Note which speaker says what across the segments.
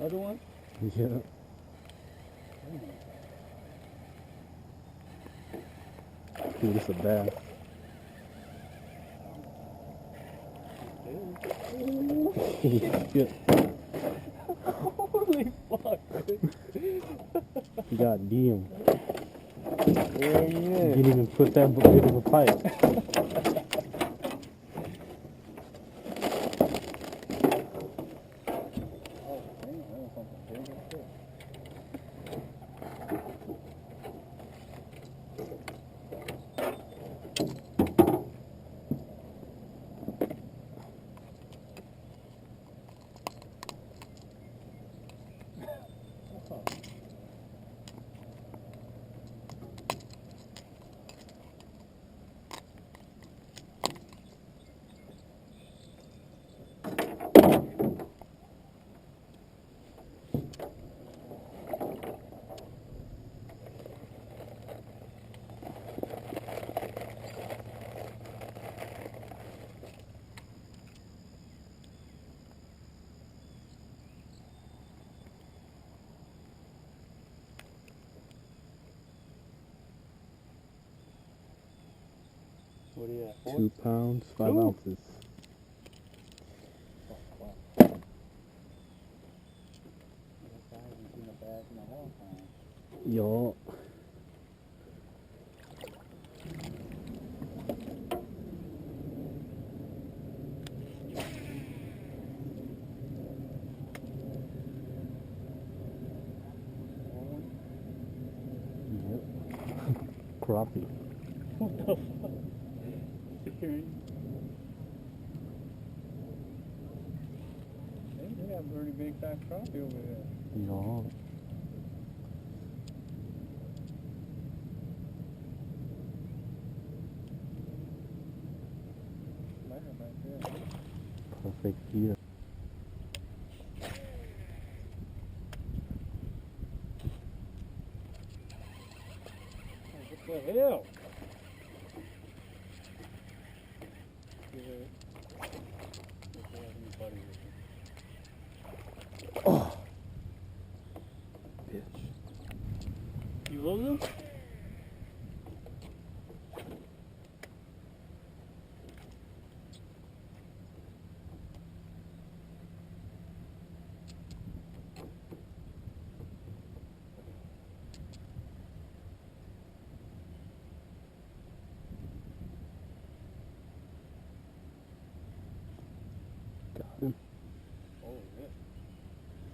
Speaker 1: Other one?
Speaker 2: Yeah. Dude, it's a bass. Shit.
Speaker 1: Holy fuck.
Speaker 2: God damn.
Speaker 1: Yeah,
Speaker 2: You
Speaker 1: yeah.
Speaker 2: didn't even put that big of a pipe.
Speaker 1: Oh, damn, that was something big as shit. What are you at? 4?
Speaker 2: 2 pounds, 5
Speaker 1: Ooh.
Speaker 2: ounces.
Speaker 1: Oh, wow. I haven't seen a bass in a long time.
Speaker 2: Yo. Yep. Crappie.
Speaker 1: What the fuck? Serious? They got a pretty big fat crappie over there.
Speaker 2: Yo.
Speaker 1: Lamb right there.
Speaker 2: Perfect gear.
Speaker 1: What the hell?
Speaker 2: Oh. Bitch.
Speaker 1: You lose him?
Speaker 2: Got him.
Speaker 1: Oh, yeah.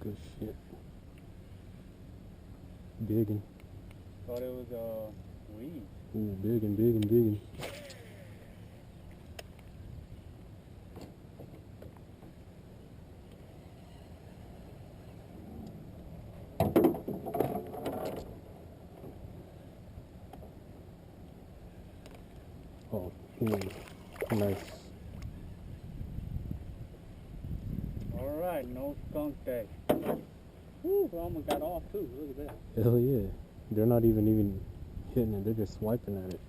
Speaker 2: Good shit. Biggin.
Speaker 1: Thought it was weed.
Speaker 2: Ooh, biggin, biggin, biggin. Oh, nice.
Speaker 1: All right, no skunk day. Woo, I almost got off too. Look at that.
Speaker 2: Hell yeah. They're not even hitting it, they're just swiping at it.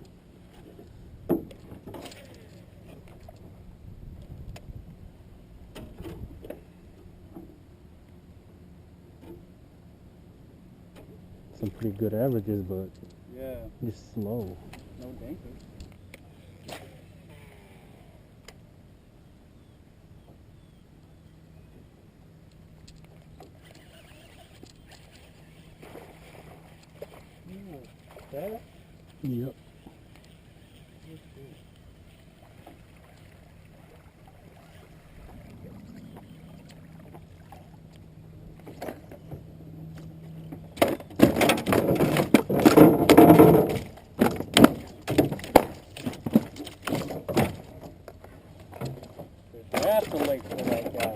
Speaker 2: Some pretty good averages, but
Speaker 1: Yeah,
Speaker 2: just slow.
Speaker 1: no dinkers. That?
Speaker 2: Yep.
Speaker 1: That's the lake for that guy.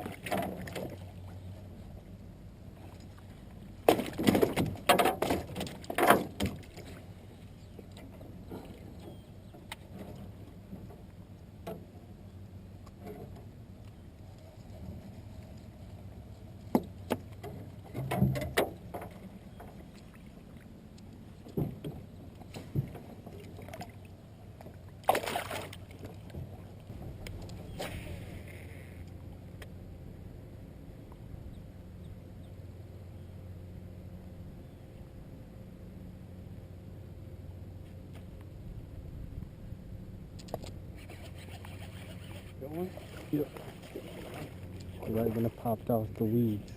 Speaker 1: one?
Speaker 2: Right when it popped off the weeds.